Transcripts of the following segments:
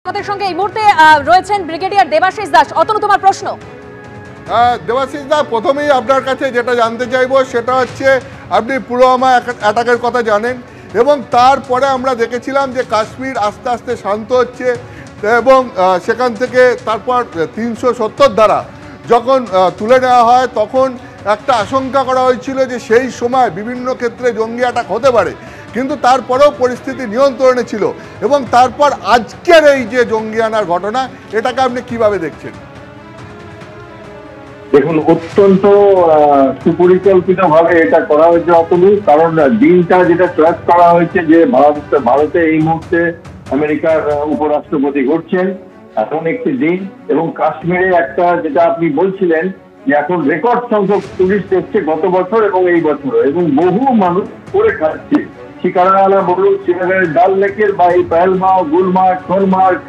আমাদের সঙ্গে এই মুহূর্তে রয়েছেন ব্রিগেডিয়ার দেবাশিস দাস। অতনু, তোমার প্রশ্ন। দেবাশিস দা, প্রথমেই আপনার কাছে যেটা জানতে চাইবো সেটা হচ্ছে আপনি পুলওয়ামা অ্যাটাকের কথা জানেন এবং তারপরে আমরা দেখেছিলাম যে কাশ্মীর আস্তে আস্তে শান্ত হচ্ছে এবং সেখান থেকে তারপর ৩৭০ ধারা যখন তুলে নেওয়া হয় তখন একটা আশঙ্কা করা হয়েছিল যে সেই সময় বিভিন্ন ক্ষেত্রে জঙ্গি অ্যাটাক হতে পারে, কিন্তু তারপরেও পরিস্থিতি নিয়ন্ত্রণে ছিল এবং তারপর আজকের এই যে জঙ্গি আনার ঘটনা, এটাকে আপনি কিভাবে দেখছেন? দেখুন, অত্যন্ত সুপরিকল্পিত ভাবে এটা করা হয়েছে অতনু। কারণ দিনটা যেটা চয়েস করা হয়েছে যে ভারতে এই মুহূর্তে আমেরিকার উপরাষ্ট্রপতি ঘুরছেন, এমন একটি দিন, এবং কাশ্মীরে একটা যেটা আপনি বলছিলেন যে এখন রেকর্ড সংখ্যক টুরিস্ট এসছে গত বছর এবং এই বছরও, এবং বহু মানুষ করে খাচ্ছে। শিকারালা বলুন, শ্রীনগরের ডাল লেকের বা এই পেহেলগাঁও, গুলমার্গ, সোনমার্গ,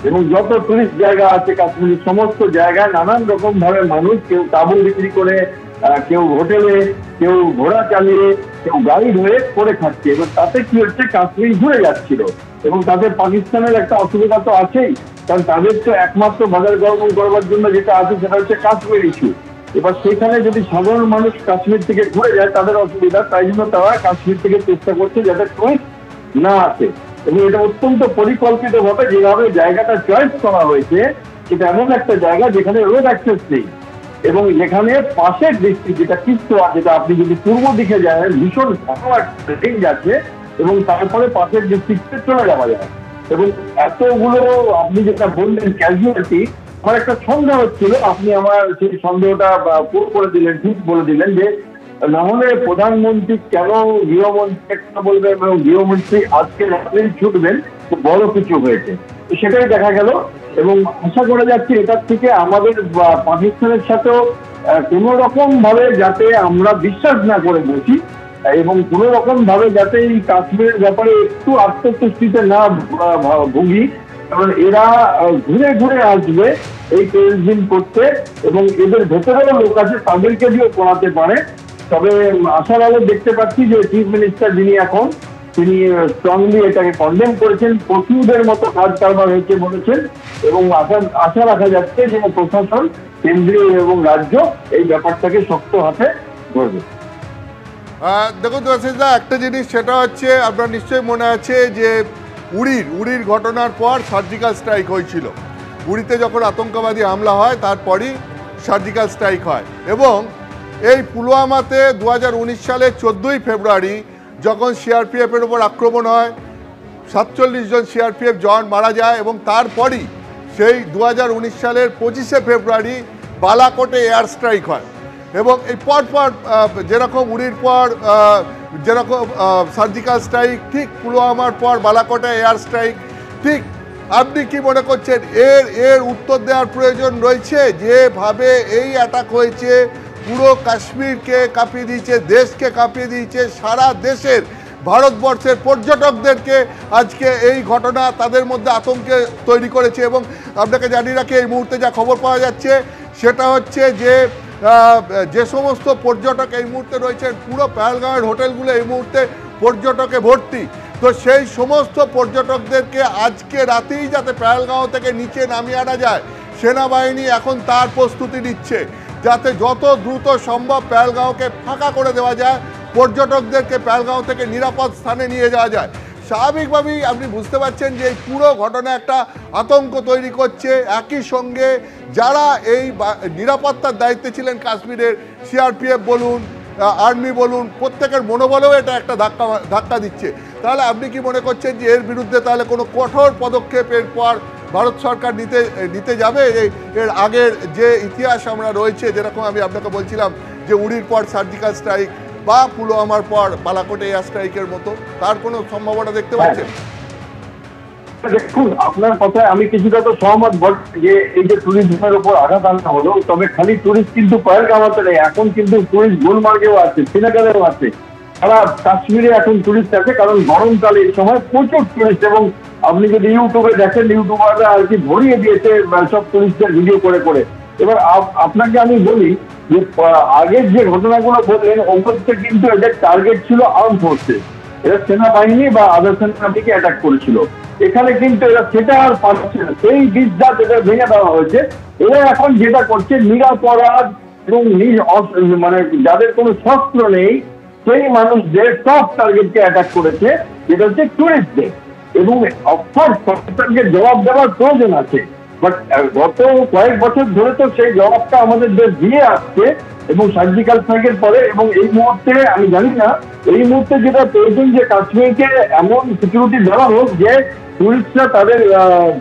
এবং যত টুরিস্ট জায়গা আছে কাশ্মীরের সমস্ত জায়গায় নানান রকম ভাবে মানুষ, কেউ তাঁবু বিক্রি করে, কেউ হোটেলে, কেউ ঘোড়া চালিয়ে, কেউ গাইড হয়ে করে খাচ্ছে। এবং তাতে কি হচ্ছে, কাশ্মীর ঘুরে যাচ্ছিল এবং তাদের পাকিস্তানের একটা অসুবিধা তো আছেই, কারণ তাদের তো একমাত্র বাজার গরম করবার জন্য যেটা আছে সেটা হচ্ছে কাশ্মীর ইস্যু। এবার সেখানে যদি সাধারণ মানুষ কাশ্মীর থেকে ঘুরে যায় তাদের অসুবিধা, তাই জন্য তারা কাশ্মীর থেকে চেষ্টা করছে যাতে টুরিস্ট না আসে। এবং এটা অত্যন্ত পরিকল্পিত ভাবে যেভাবে জায়গাটা চয়েস করা হয়েছে, সেটা এমন একটা জায়গা যেখানে রোড অ্যাক্সেস নেই এবং যেখানে পাশের ডিস্ট্রিক্ট যেটা কিস্তোয়াড়, যেটা আপনি যদি পূর্ব দিকে যায় ভীষণ বড় একটা রেঞ্জ আছে এবং তারপরে পাশের ডিস্ট্রিক্টে চলে যাওয়া যায়। এবং এতগুলো আপনি যেটা বললেন ক্যাজুয়ালিটি, আমার একটা সন্দেহ হচ্ছিল, আপনি আমার সেই সন্দেহটা পুরো করে দিলেন, ঠিক বলে দিলেন যে না হলে প্রধানমন্ত্রী কেন গৃহমন্ত্রী একটা বলবেন এবং গৃহমন্ত্রী আজকে রাত্রেই ছুটবেন, বড় কিছু হয়েছে। তো সেটাই দেখা গেল এবং আশা করা যাচ্ছে এটার থেকে আমাদের পাকিস্তানের সাথেও কোনো রকম ভাবে যাতে আমরা বিশ্বাস না করে বসি এবং কোনো রকম ভাবে যাতে এই কাশ্মীরের ব্যাপারে একটু আত্মতুষ্টিতে না ভুগি, কারণ এরা ঘুরে ঘুরে আসবে এই টেররিজম করতে এবং এদের ভেতরেও লোক আছে, তাদেরকে দিয়েও করাতে পারে। তবে আশার আলো দেখতে পাচ্ছি যে চিফ মিনিস্টার যিনি এখন, তিনি স্ট্রংলি এটাকে কন্ডেম করেছেন, পশুদের মতো কাজ কারবার হয়েছে বলেছেন এবং আশা রাখা যাচ্ছে যে প্রশাসন কেন্দ্রীয় এবং রাজ্য এই ব্যাপারটাকে শক্ত হাতে ধরবে। দেখুন দা, একটা জিনিস সেটা হচ্ছে আপনার নিশ্চয়ই মনে আছে যে উড়ির ঘটনার পর সার্জিক্যাল স্ট্রাইক হয়েছিল। উড়িতে যখন আতঙ্কবাদী হামলা হয় তারপরই সার্জিক্যাল স্ট্রাইক হয় এবং এই পুলওয়ামাতে 2019 সালের 14ই ফেব্রুয়ারি যখন সিআরপিএফের উপর আক্রমণ হয়, 47 জন সিআরপিএফ জওয়ান মারা যায় এবং তারপরই সেই 2019 সালের 25শে ফেব্রুয়ারি বালাকোটে এয়ার স্ট্রাইক হয় এবং এই পরপর যেরকম উড়ির পর যেরকম সার্জিক্যাল স্ট্রাইক, ঠিক পুলওয়ামার পর বালাকোটে এয়ার স্ট্রাইক। ঠিক আপনি কি মনে করছেন এর উত্তর দেওয়ার প্রয়োজন রয়েছে? যেভাবে এই অ্যাটাক হয়েছে, পুরো কাশ্মীরকে কাঁপিয়ে দিয়েছে, দেশকে কাঁপিয়ে দিয়েছে, সারা দেশের ভারতবর্ষের পর্যটকদেরকে আজকে এই ঘটনা তাদের মধ্যে আতঙ্কে তৈরি করেছে। এবং আপনাকে জানিয়ে রাখি, এই মুহূর্তে যা খবর পাওয়া যাচ্ছে সেটা হচ্ছে যে সমস্ত পর্যটক এই মুহূর্তে রয়েছেন, পুরো পেহেলগাঁওয়ের হোটেলগুলো এই মুহূর্তে পর্যটকে ভর্তি। তো সেই সমস্ত পর্যটকদেরকে আজকে রাতেই যাতে পেহেলগাঁও থেকে নিচে নামিয়ে আনা যায়, সেনাবাহিনী এখন তার প্রস্তুতি নিচ্ছে যাতে যত দ্রুত সম্ভব পেহেলগাঁওকে ফাঁকা করে দেওয়া যায়, পর্যটকদেরকে পেহেলগাঁও থেকে নিরাপদ স্থানে নিয়ে যাওয়া যায়। স্বাভাবিকভাবেই আপনি বুঝতে পারছেন যে এই পুরো ঘটনা একটা আতঙ্ক তৈরি করছে। একই সঙ্গে যারা এই নিরাপত্তার দায়িত্বে ছিলেন কাশ্মীরের, সিআরপিএফ বলুন, আর্মি বলুন, প্রত্যেকের মনোবলেও এটা একটা ধাক্কা দিচ্ছে। তাহলে আপনি কি মনে করছেন যে এর বিরুদ্ধে তাহলে কোনো কঠোর পদক্ষেপ এরপর ভারত সরকার নিতে যাবে? এর আগের যে ইতিহাস আমরা রয়েছে, যেরকম আমি আপনাকে বলছিলাম যে উড়ির পর সার্জিক্যাল স্ট্রাইক বা পুলওয়ামার পর বালাকোটে এয়ার স্ট্রাইকের মতো, তার কোনো সম্ভাবনা দেখতে পাচ্ছেন? দেখুন, আপনার কথায় আমি কিছুটা তো সহমত বলছি যে এই যে ট্যুরিজমের উপর আঘাত আনা হলো, তবে খালি টুরিস্ট কিন্তু পেহেলগাঁওতে নেই, এখন কিন্তু টুরিস্ট গুলমার্গেও আছে, শ্রীনগরেও আছে, সারা কাশ্মীরে এখন টুরিস্ট আছে, কারণ গরমকালে এই সময় প্রচুর টুরিস্ট। এবং আপনি যদি ইউটিউবে দেখেন, ইউটিউবাররা আর কি ভরিয়ে দিয়েছে সব টুরিস্টদের ভিডিও করে করে। এবার আপনাকে আমি বলি যে আগের যে ঘটনাগুলো বললেন, ওগুলোতে কিন্তু এদের টার্গেট ছিল আর্ম ফোর্সেস এরা সেনাবাহিনী বা আদার সেনাবাহিনীকে অ্যাটাক করেছিল। এখানে কিন্তু এরা সেটা আর পারছে না, সেই বিদ্যাত এটা ভেঙে দেওয়া হয়েছে। এরা এখন যেটা করছে নিরাপরাধ এবং মানে যাদের কোনো শস্ত্র নেই সেই মানুষদের সব টার্গেটকে অ্যাটাক করেছে, যেটা হচ্ছে টুরিস্টদের। এবং অফকোর্স সরকারকে জবাব দেওয়ার প্রয়োজন আছে, বাট গত কয়েক বছর ধরে তো সেই জবাবটা আমাদের দেশ দিয়ে আসছে এবং সার্জিক্যাল স্ট্রাইকের পরে। এবং এই মুহূর্তে আমি জানি না, এই মুহূর্তে যেটা প্রয়োজন যে কাশ্মীরকে এমন সিকিউরিটি দেওয়া হোক যে টুরিস্টরা তাদের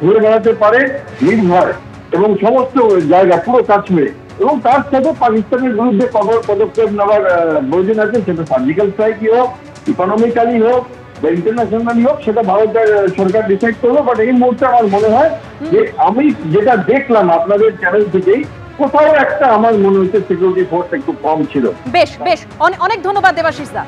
ঘুরে বেড়াতে পারে নির্ভয় এবং সমস্ত জায়গা পুরো কাশ্মীরে। এবং তার সাথে পাকিস্তানের বিরুদ্ধে কঠোর পদক্ষেপ নেওয়ার প্রয়োজন আছে, সেটা সার্জিক্যাল স্ট্রাইকই হোক, ইকোনমিক্যালি হোক বা ইন্টারন্যাশনালি হোক, সেটা ভারতের সরকার ডিসাইড করলো। বাট এই মুহূর্তে আমার মনে হয় যে আমি যেটা দেখলাম আপনাদের চ্যানেল থেকেই, কোথাও একটা আমার মনে হচ্ছে সিকিউরিটি ফোর্স একটু কম ছিল। বেশ বেশ, অনেক ধন্যবাদ দেবাশিস দা।